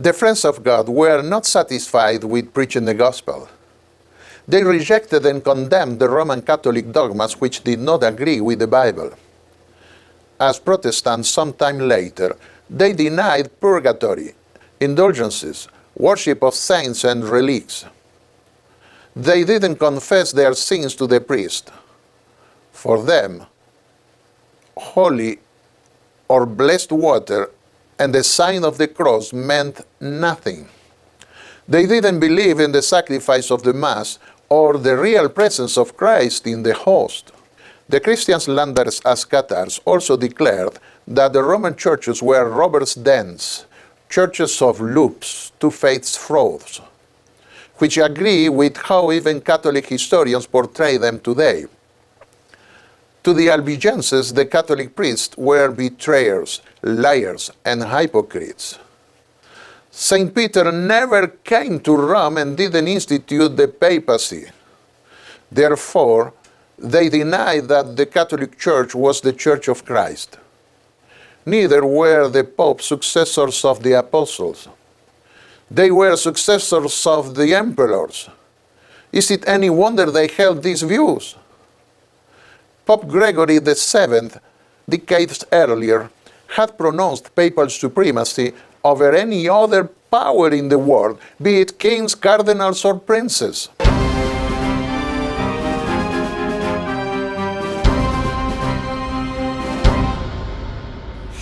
The friends of God were not satisfied with preaching the gospel. They rejected and condemned the Roman Catholic dogmas which did not agree with the Bible. As Protestants sometime later, they denied purgatory, indulgences, worship of saints and relics. They didn't confess their sins to the priest. For them, holy or blessed water and the sign of the cross meant nothing. They didn't believe in the sacrifice of the Mass or the real presence of Christ in the host. The Christian slanders as Cathars also declared that the Roman churches were robbers' dens, churches of loops, two-faced frauds, which agree with how even Catholic historians portray them today. To the Albigenses, the Catholic priests were betrayers, liars, and hypocrites. Saint Peter never came to Rome and didn't institute the papacy. Therefore, they denied that the Catholic Church was the Church of Christ. Neither were the Pope successors of the apostles. They were successors of the emperors. Is it any wonder they held these views? Pope Gregory VII, decades earlier, had pronounced papal supremacy over any other power in the world, be it kings, cardinals, or princes.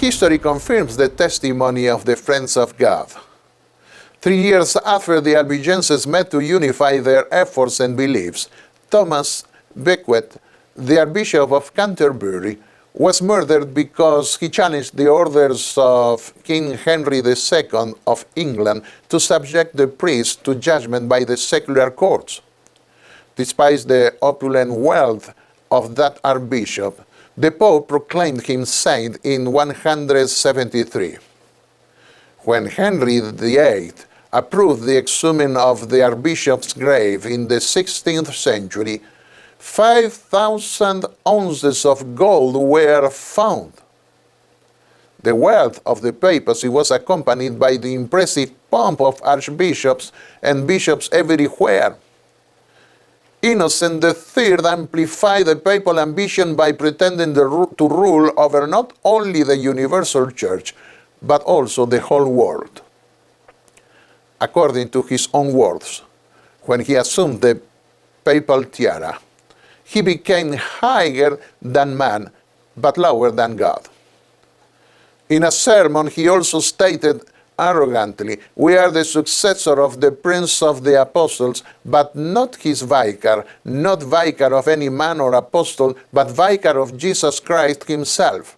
History confirms the testimony of the Friends of God. 3 years after the Albigenses met to unify their efforts and beliefs, Thomas Becket, the Archbishop of Canterbury, was murdered because he challenged the orders of King Henry II of England to subject the priests to judgment by the secular courts. Despite the opulent wealth of that archbishop, the Pope proclaimed him saint in 173. When Henry VIII approved the exhuming of the archbishop's grave in the 16th century, 5,000 ounces of gold were found. The wealth of the papacy was accompanied by the impressive pomp of archbishops and bishops everywhere. Innocent III amplified the papal ambition by pretending to rule over not only the universal church, but also the whole world. According to his own words, when he assumed the papal tiara, he became higher than man, but lower than God. In a sermon, he also stated arrogantly, "We are the successor of the Prince of the Apostles, but not his vicar, not vicar of any man or apostle, but vicar of Jesus Christ himself."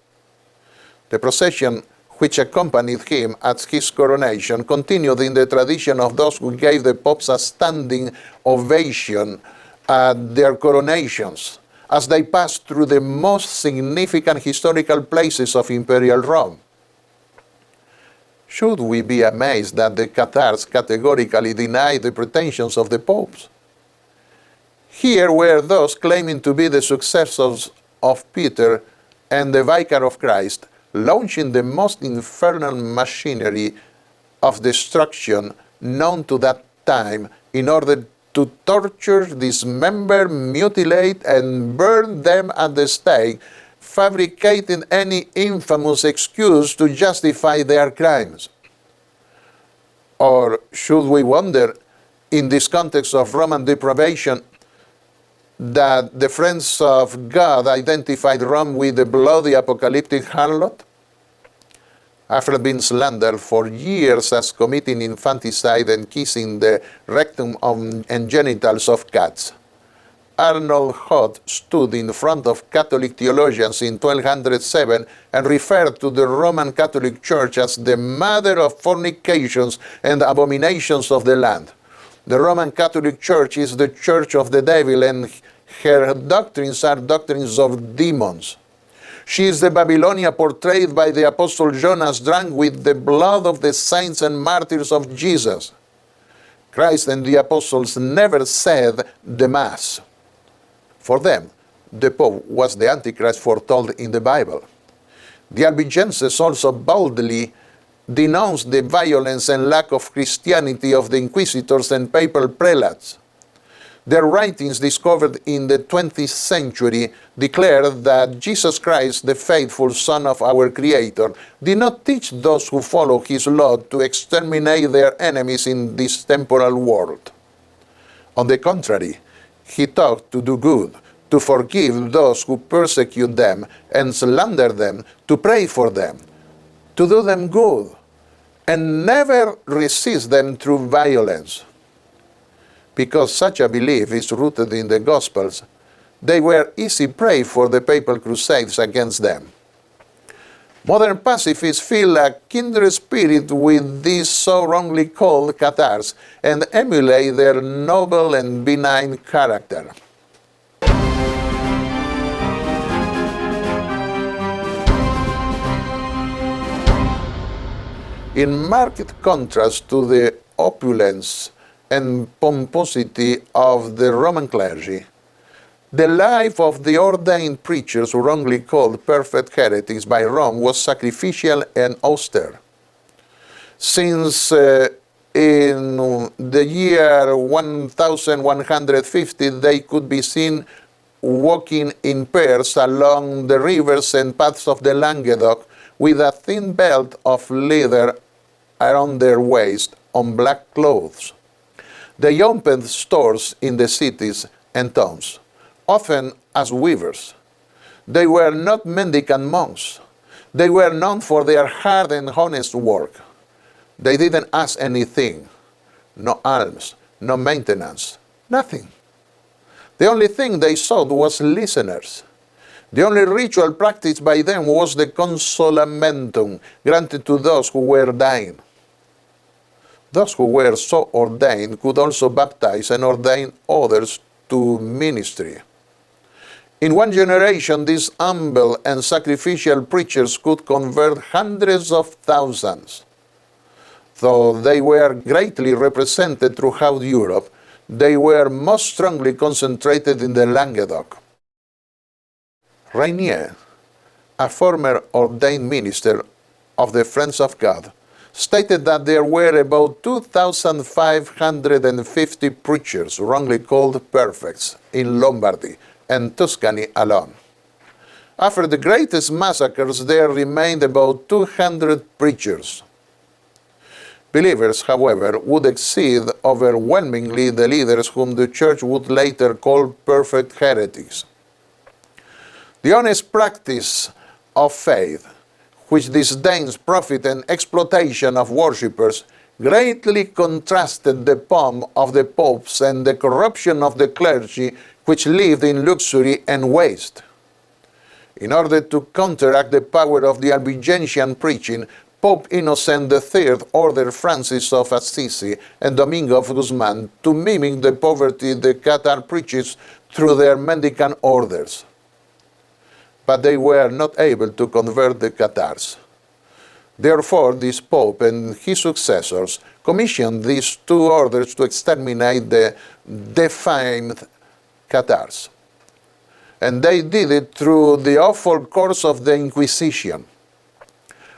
The procession which accompanied him at his coronation continued in the tradition of those who gave the popes a standing ovation at their coronations, as they passed through the most significant historical places of Imperial Rome. Should we be amazed that the Cathars categorically denied the pretensions of the popes? Here were those claiming to be the successors of Peter and the vicar of Christ, launching the most infernal machinery of destruction known to that time in order to torture, dismember, mutilate, and burn them at the stake, fabricating any infamous excuse to justify their crimes. Or should we wonder, in this context of Roman depravation, that the Friends of God identified Rome with the bloody apocalyptic harlot? After being slandered for years as committing infanticide and kissing the rectum and genitals of cats, Arnold Hoth stood in front of Catholic theologians in 1207 and referred to the Roman Catholic Church as the mother of fornications and abominations of the land. The Roman Catholic Church is the church of the devil, and her doctrines are doctrines of demons. She is the Babylonia portrayed by the Apostle Jonas, drunk with the blood of the saints and martyrs of Jesus. Christ and the apostles never said the Mass. For them, the Pope was the Antichrist foretold in the Bible. The Albigenses also boldly denounced the violence and lack of Christianity of the inquisitors and papal prelates. Their writings, discovered in the 20th century, declare that Jesus Christ, the faithful Son of our Creator, did not teach those who follow his law to exterminate their enemies in this temporal world. On the contrary, he taught to do good, to forgive those who persecute them and slander them, to pray for them, to do them good, and never resist them through violence. Because such a belief is rooted in the Gospels, they were easy prey for the papal crusades against them. Modern pacifists feel a kindred spirit with these so wrongly called Cathars and emulate their noble and benign character. In marked contrast to the opulence and pomposity of the Roman clergy, the life of the ordained preachers, wrongly called perfect heretics by Rome, was sacrificial and austere. Since in the year 1150 they could be seen walking in pairs along the rivers and paths of the Languedoc with a thin belt of leather around their waist on black clothes. They opened stores in the cities and towns, often as weavers. They were not mendicant monks. They were known for their hard and honest work. They didn't ask anything, no alms, no maintenance, nothing. The only thing they sought was listeners. The only ritual practiced by them was the consolamentum granted to those who were dying. Those who were so ordained could also baptize and ordain others to ministry. In one generation, these humble and sacrificial preachers could convert hundreds of thousands. Though they were greatly represented throughout Europe, they were most strongly concentrated in the Languedoc. Rainier, a former ordained minister of the Friends of God, stated that there were about 2,550 preachers, wrongly called perfects, in Lombardy and Tuscany alone. After the greatest massacres, there remained about 200 preachers. Believers, however, would exceed overwhelmingly the leaders whom the Church would later call perfect heretics. The honest practice of faith, which disdains profit and exploitation of worshippers, greatly contrasted the pomp of the popes and the corruption of the clergy, which lived in luxury and waste. In order to counteract the power of the Albigensian preaching, Pope Innocent III ordered Francis of Assisi and Domingo of Guzman to mimic the poverty the Cathar preachers through their mendicant orders. But they were not able to convert the Cathars. Therefore, this Pope and his successors commissioned these two orders to exterminate the defamed Cathars. And they did it through the awful course of the Inquisition.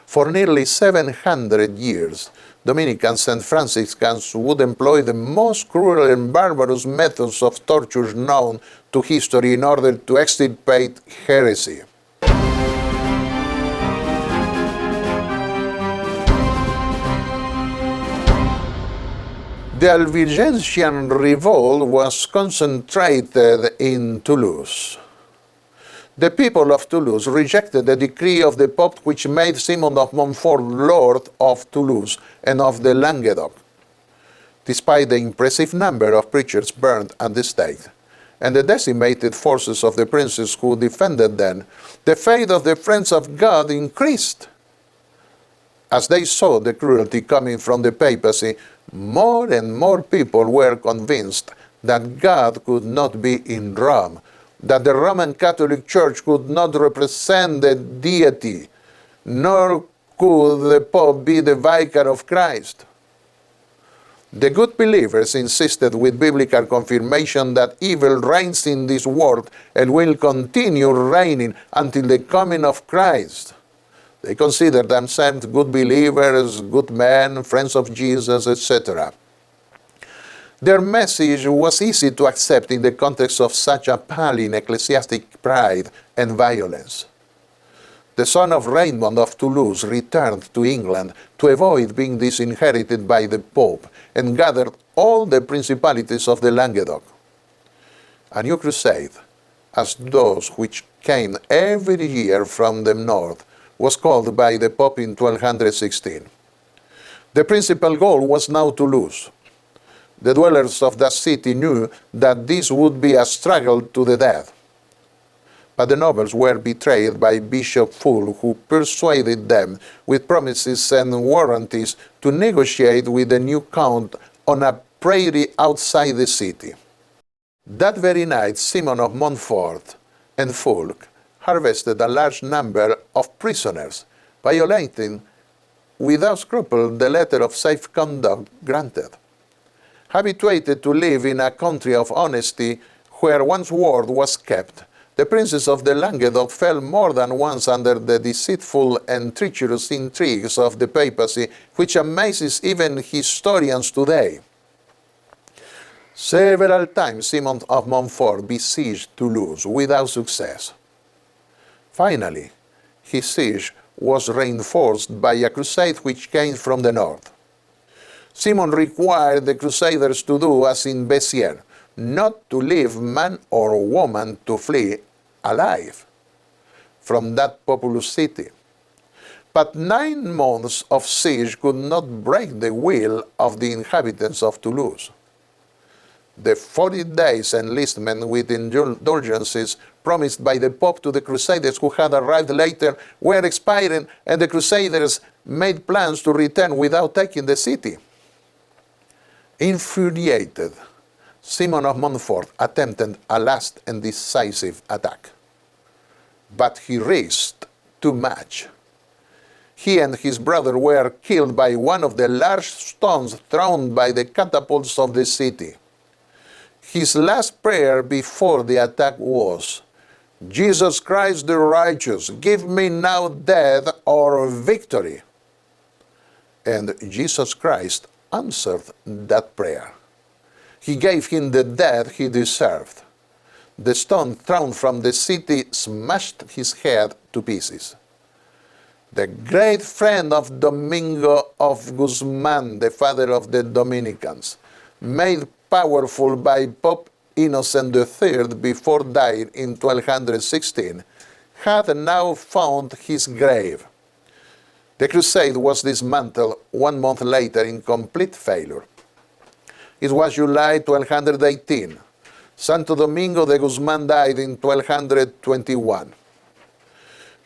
For nearly 700 years, Dominicans and Franciscans would employ the most cruel and barbarous methods of torture known to history in order to extirpate heresy. The Albigensian revolt was concentrated in Toulouse. The people of Toulouse rejected the decree of the Pope which made Simon of Montfort Lord of Toulouse and of the Languedoc. Despite the impressive number of preachers burned at the stake, and the decimated forces of the princes who defended them, the faith of the Friends of God increased. As they saw the cruelty coming from the papacy, more and more people were convinced that God could not be in Rome, that the Roman Catholic Church could not represent the deity, nor could the Pope be the vicar of Christ. The good believers insisted with biblical confirmation that evil reigns in this world and will continue reigning until the coming of Christ. They considered themselves good believers, good men, friends of Jesus, etc. Their message was easy to accept in the context of such appalling ecclesiastic pride and violence. The son of Raymond of Toulouse returned to England to avoid being disinherited by the Pope and gathered all the principalities of the Languedoc. A new crusade, as those which came every year from the north, was called by the Pope in 1216. The principal goal was now Toulouse. The dwellers of that city knew that this would be a struggle to the death. But the nobles were betrayed by Bishop Fool, who persuaded them with promises and warranties to negotiate with the new count on a prairie outside the city. That very night, Simon of Montfort and Fulk harvested a large number of prisoners, violating without scruple the letter of safe conduct granted. Habituated to live in a country of honesty where one's word was kept, the princes of the Languedoc fell more than once under the deceitful and treacherous intrigues of the papacy, which amazes even historians today. Several times Simon of Montfort besieged Toulouse without success. Finally, his siege was reinforced by a crusade which came from the north. Simon required the crusaders to do as in Bessières, not to leave man or woman to flee alive from that populous city. But 9 months of siege could not break the will of the inhabitants of Toulouse. The 40 days enlistment with indulgences promised by the Pope to the Crusaders who had arrived later were expiring, and the Crusaders made plans to return without taking the city. Infuriated, Simon of Montfort attempted a last and decisive attack. But he risked too much. He and his brother were killed by one of the large stones thrown by the catapults of the city. His last prayer before the attack was, "Jesus Christ the righteous, give me now death or victory." And Jesus Christ answered that prayer. He gave him the death he deserved. The stone thrown from the city smashed his head to pieces. The great friend of Domingo of Guzman, the father of the Dominicans, made powerful by Pope Innocent III before dying in 1216, had now found his grave. The crusade was dismantled 1 month later in complete failure. It was July 1218. Santo Domingo de Guzman died in 1221.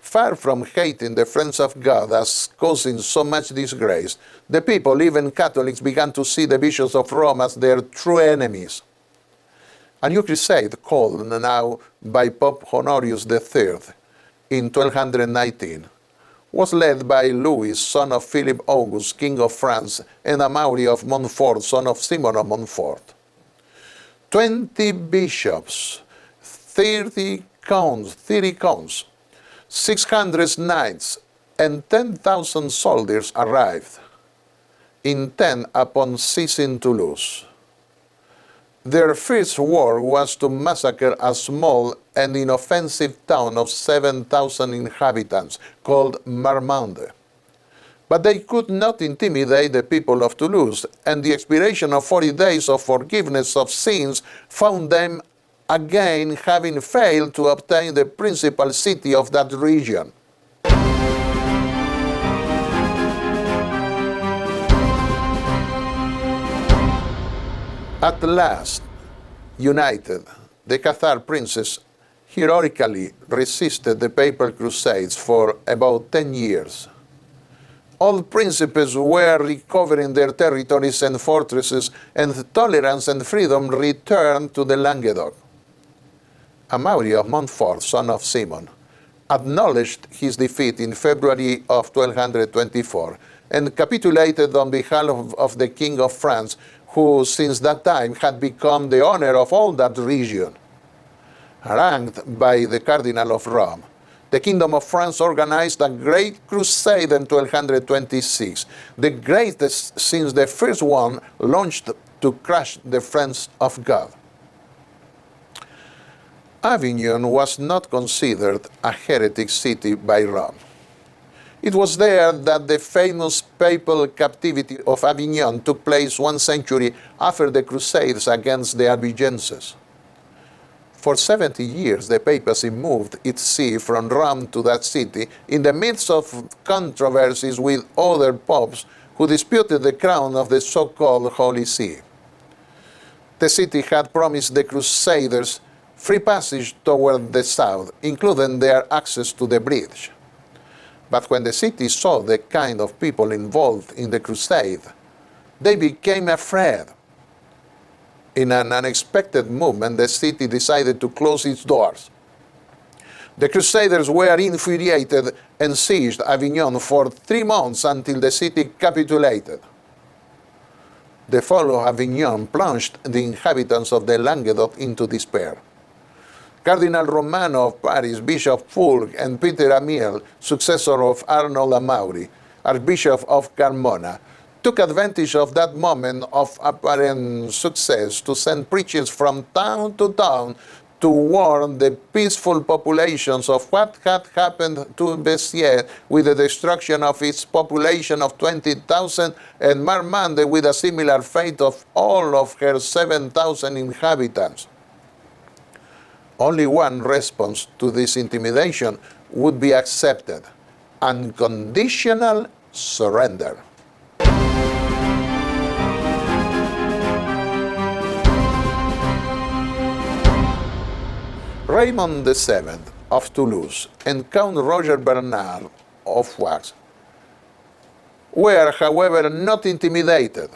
Far from hating the friends of God as causing so much disgrace, the people, even Catholics, began to see the bishops of Rome as their true enemies. A new crusade, called now by Pope Honorius III in 1219, was led by Louis, son of Philip August, king of France, and Amaury of Montfort, son of Simon of Montfort. 20 bishops, 30 counts, 600 knights, and 10,000 soldiers arrived, intent upon seizing Toulouse. Their first work was to massacre a small and inoffensive town of 7,000 inhabitants called Marmande. But they could not intimidate the people of Toulouse, and the expiration of 40 days of forgiveness of sins found them again having failed to obtain the principal city of that region. At last, united, the Cathar princes heroically resisted the papal crusades for about 10 years. All principes were recovering their territories and fortresses, and tolerance and freedom returned to the Languedoc. Amaury of Montfort, son of Simon, acknowledged his defeat in February of 1224 and capitulated on behalf of the King of France, who since that time had become the owner of all that region. Harangued by the Cardinal of Rome, the Kingdom of France organized a great crusade in 1226, the greatest since the first one launched to crush the friends of God. Avignon was not considered a heretic city by Rome. It was there that the famous papal captivity of Avignon took place 1 century after the Crusades against the Albigenses. For 70 years, the papacy moved its see from Rome to that city in the midst of controversies with other popes who disputed the crown of the so-called Holy See. The city had promised the Crusaders free passage toward the south, including their access to the bridge. But when the city saw the kind of people involved in the crusade, they became afraid. In an unexpected movement, the city decided to close its doors. The Crusaders were infuriated and sieged Avignon for 3 months until the city capitulated. The fall of Avignon plunged the inhabitants of the Languedoc into despair. Cardinal Romano of Paris, Bishop Fulk, and Peter Amiel, successor of Arnold Amaury, Archbishop of Carmona, took advantage of that moment of apparent success to send preachers from town to town to warn the peaceful populations of what had happened to Béziers with the destruction of its population of 20,000 and Marmande with a similar fate of all of her 7,000 inhabitants. Only one response to this intimidation would be accepted: unconditional surrender. Raymond VII of Toulouse and Count Roger Bernard of Wax were, however, not intimidated.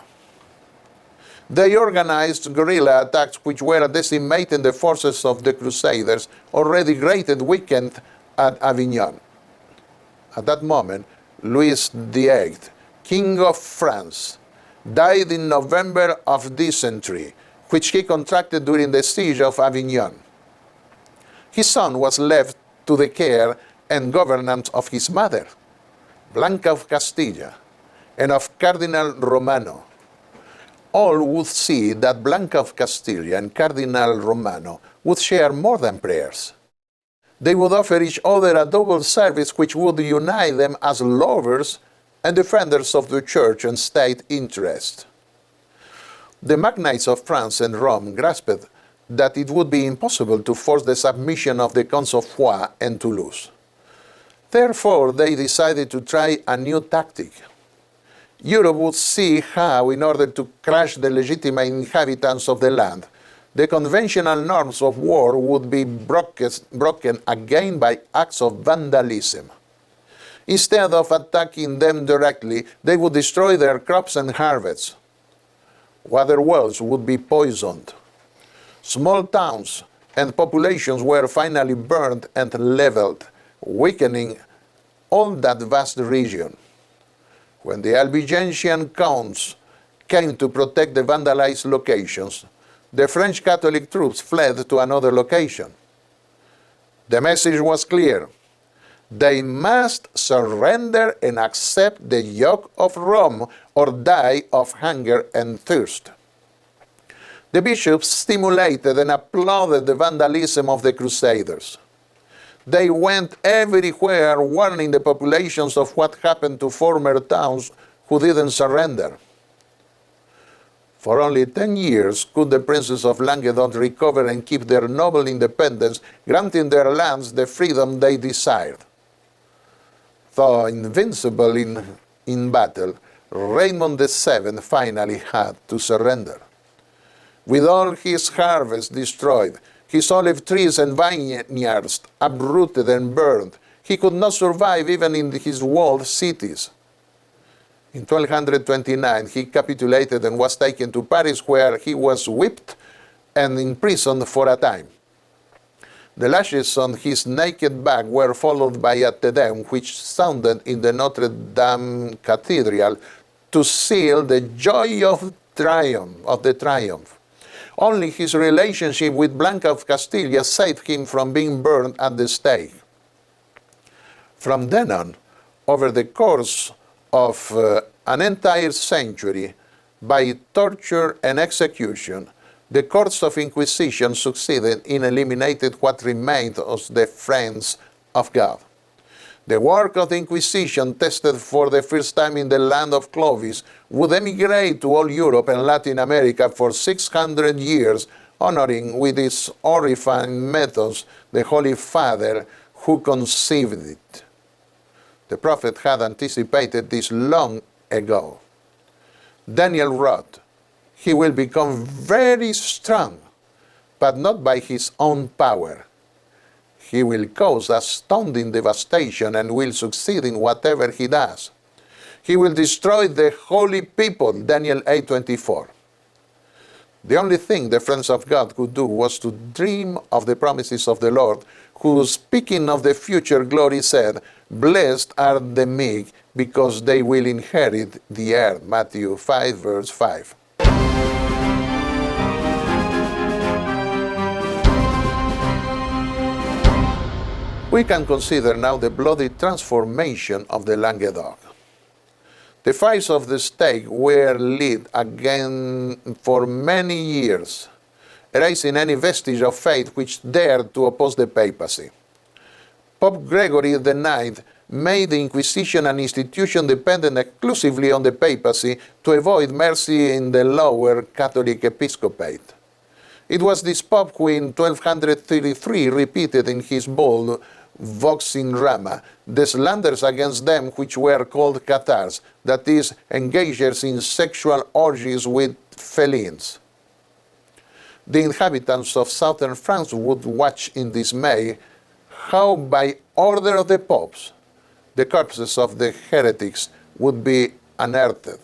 They organized guerrilla attacks which were decimating the forces of the Crusaders, already greatly weakened at Avignon. At that moment, Louis VIII, King of France, died in November of dysentery, which he contracted during the siege of Avignon. His son was left to the care and governance of his mother, Blanca of Castilla, and of Cardinal Romano. All would see that Blanca of Castilla and Cardinal Romano would share more than prayers. They would offer each other a double service which would unite them as lovers and defenders of the church and state interest. The magnates of France and Rome grasped that it would be impossible to force the submission of the Counts of Foix and Toulouse. Therefore, they decided to try a new tactic. Europe would see how, in order to crush the legitimate inhabitants of the land, the conventional norms of war would be broken again by acts of vandalism. Instead of attacking them directly, they would destroy their crops and harvests. Water wells would be poisoned. Small towns and populations were finally burned and leveled, weakening all that vast region. When the Albigensian counts came to protect the vandalized locations, the French Catholic troops fled to another location. The message was clear: they must surrender and accept the yoke of Rome or die of hunger and thirst. The bishops stimulated and applauded the vandalism of the Crusaders. They went everywhere warning the populations of what happened to former towns who didn't surrender. For only 10 years could the princes of Languedoc recover and keep their noble independence, granting their lands the freedom they desired. Though invincible in battle, Raymond VII finally had to surrender. With all his harvests destroyed, his olive trees and vineyards uprooted and burned, he could not survive even in his walled cities. In 1229, he capitulated and was taken to Paris, where he was whipped and imprisoned for a time. The lashes on his naked back were followed by a Te Deum, which sounded in the Notre Dame Cathedral to seal the joy of the triumph. Only his relationship with Blanca of Castilla saved him from being burned at the stake. From then on, over the course of an entire century, by torture and execution, the courts of Inquisition succeeded in eliminating what remained of the friends of God. The work of the Inquisition, tested for the first time in the land of Clovis, would emigrate to all Europe and Latin America for 600 years, honoring with its horrifying methods the Holy Father who conceived it. The prophet had anticipated this long ago. Daniel wrote, "He will become very strong, but not by his own power. He will cause astounding devastation and will succeed in whatever he does. He will destroy the holy people," Daniel 8:24. The only thing the friends of God could do was to dream of the promises of the Lord, who, speaking of the future glory, said, "Blessed are the meek, because they will inherit the earth." Matthew 5, verse 5. We can consider now the bloody transformation of the Languedoc. The fires of the stake were lit again for many years, erasing any vestige of faith which dared to oppose the papacy. Pope Gregory IX made the Inquisition an institution dependent exclusively on the papacy to avoid mercy in the lower Catholic episcopate. It was this pope who in 1233 repeated in his bull Vox in Rama the slanders against them which were called Cathars, that is, engagers in sexual orgies with felines. The inhabitants of southern France would watch in dismay how, by order of the popes, the corpses of the heretics would be unearthed,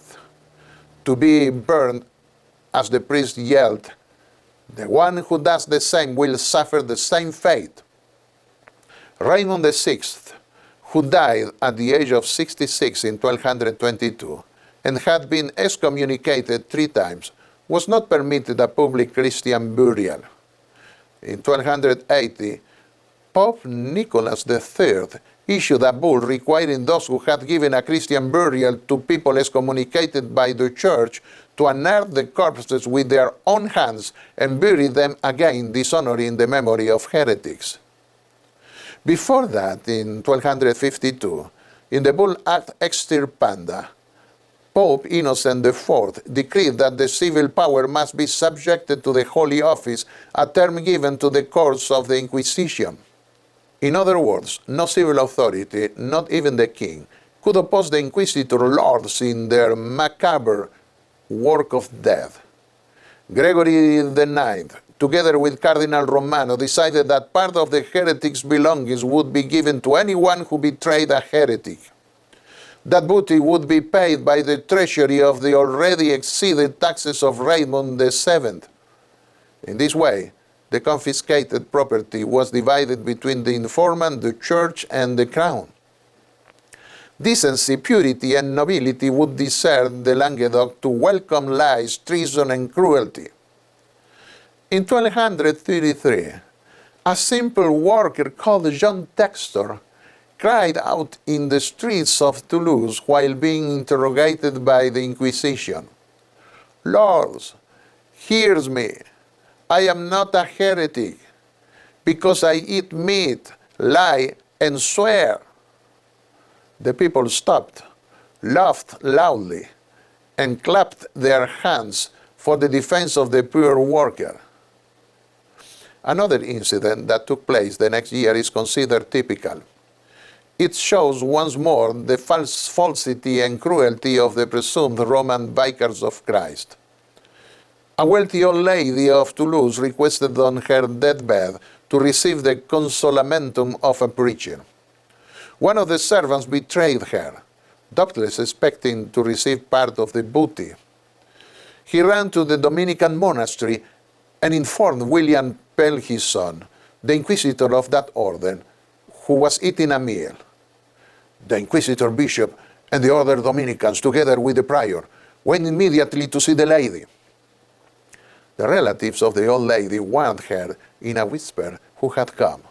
to be burned, as the priest yelled, "The one who does the same will suffer the same fate." Raymond VI, who died at the age of 66 in 1222 and had been excommunicated 3 times, was not permitted a public Christian burial. In 1280, Pope Nicholas III issued a bull requiring those who had given a Christian burial to people excommunicated by the Church to unearth the corpses with their own hands and bury them again, dishonoring the memory of heretics. Before that, in 1252, in the bull Ad Extirpanda, Pope Innocent IV decreed that the civil power must be subjected to the Holy Office, a term given to the courts of the Inquisition. In other words, no civil authority, not even the king, could oppose the inquisitor lords in their macabre work of death. Gregory IX, together with Cardinal Romano, decided that part of the heretic's belongings would be given to anyone who betrayed a heretic. That booty would be paid by the treasury of the already exceeded taxes of Raymond VII. In this way, the confiscated property was divided between the informant, the church, and the crown. Decency, purity, and nobility would desert the Languedoc to welcome lies, treason, and cruelty. In 1233, a simple worker called Jean Textor cried out in the streets of Toulouse while being interrogated by the Inquisition, "Lords, hear me. I am not a heretic, because I eat meat, lie, and swear." The people stopped, laughed loudly, and clapped their hands for the defense of the poor worker. Another incident that took place the next year is considered typical. It shows once more the falsity and cruelty of the presumed Roman vicars of Christ. A wealthy old lady of Toulouse requested on her deathbed to receive the consolamentum of a preacher. One of the servants betrayed her, doubtless expecting to receive part of the booty. He ran to the Dominican monastery and informed William Pelgison, the inquisitor of that order, who was eating a meal. The inquisitor bishop and the other Dominicans, together with the prior, went immediately to see the lady. The relatives of the old lady warned her in a whisper who had come.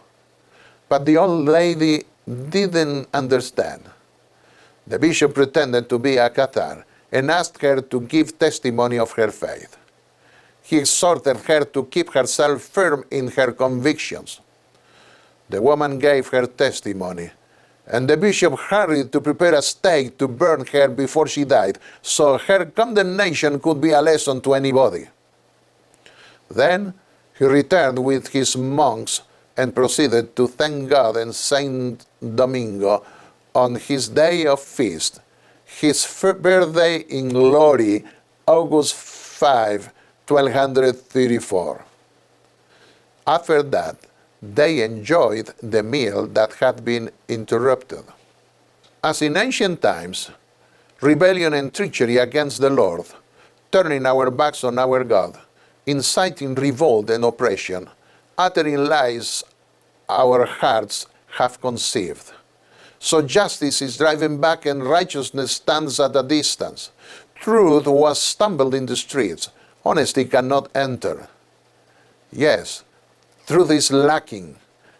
But the old lady didn't understand. The bishop pretended to be a Cathar and asked her to give testimony of her faith. He exhorted her to keep herself firm in her convictions. The woman gave her testimony, and the bishop hurried to prepare a stake to burn her before she died, so her condemnation could be a lesson to anybody. Then he returned with his monks and proceeded to thank God and Saint Domingo on his day of feast, his birthday in glory, August 5, 1234. After that, they enjoyed the meal that had been interrupted. As in ancient times, rebellion and treachery against the Lord, turning our backs on our God, inciting revolt and oppression, uttering lies our hearts have conceived. So justice is driven back and righteousness stands at a distance. Truth was stumbled in the streets. Honesty cannot enter. Yes, truth is lacking,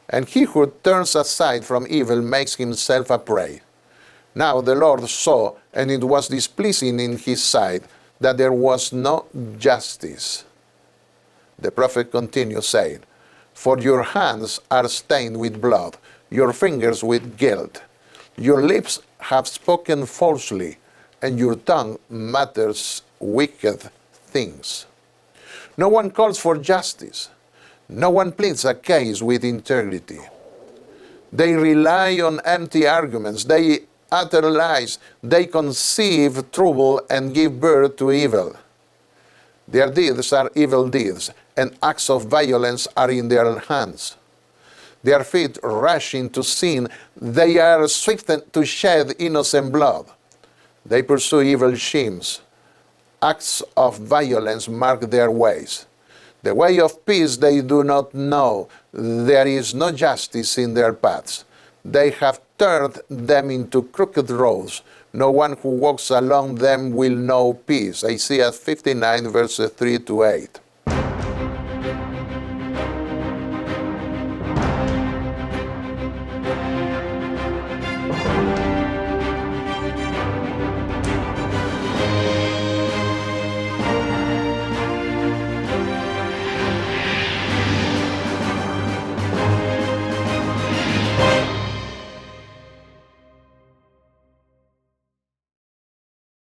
and he who turns aside from evil makes himself a prey. Now the Lord saw, and it was displeasing in his sight, that there was no justice. The prophet continued saying, "For your hands are stained with blood, your fingers with guilt. Your lips have spoken falsely, and your tongue mutters wicked things." No one calls for justice. No one pleads a case with integrity. They rely on empty arguments. They utter lies. They conceive trouble and give birth to evil. Their deeds are evil deeds, and acts of violence are in their hands. Their feet rush into sin. They are swift to shed innocent blood. They pursue evil schemes. Acts of violence mark their ways. The way of peace they do not know. There is no justice in their paths. They have turned them into crooked roads. No one who walks along them will know peace. Isaiah 59, verses 3 to 8.